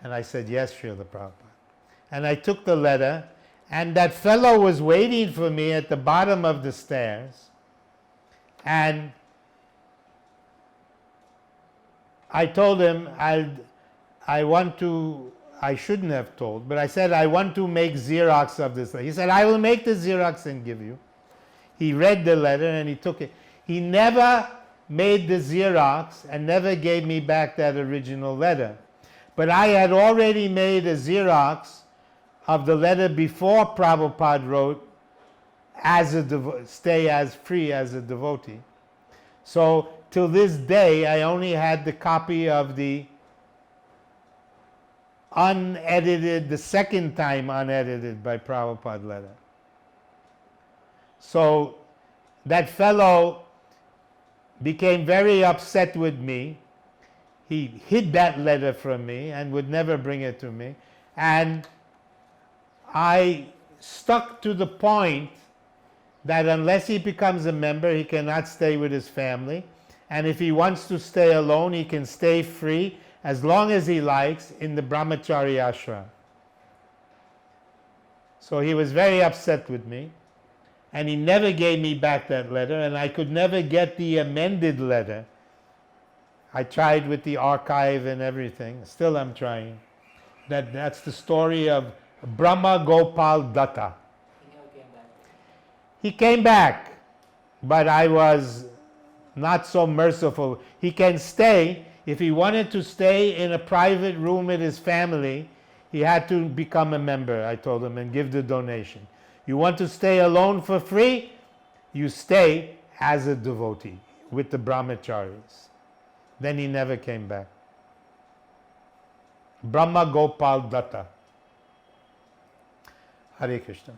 [SPEAKER 1] And I said, yes, Srila Prabhupada. And I took the letter, and that fellow was waiting for me at the bottom of the stairs. And I told him, I shouldn't have told, but I said, I want to make Xerox of this. He said, I will make the Xerox and give you. He read the letter and he took it. He never made the Xerox and never gave me back that original letter. But I had already made a Xerox of the letter before Prabhupada wrote, stay as free as a devotee. So till this day, I only had the copy of the unedited, the second time unedited by Prabhupada letter. So that fellow became very upset with me. He hid that letter from me and would never bring it to me. And I stuck to the point that unless he becomes a member, he cannot stay with his family. And if he wants to stay alone, he can stay free as long as he likes in the brahmachari ashram. So he was very upset with me. And he never gave me back that letter, and I could never get the amended letter. I tried with the archive and everything. Still I'm trying. That's the story of Brahma Gopal Datta.
[SPEAKER 2] He never came back.
[SPEAKER 1] He came back, but I was not so merciful. He can stay. If he wanted to stay in a private room with his family, he had to become a member, I told him, and give the donation. You want to stay alone for free? You stay as a devotee with the brahmacharis. Then he never came back. Brahma Gopal Datta. Hare Krishna.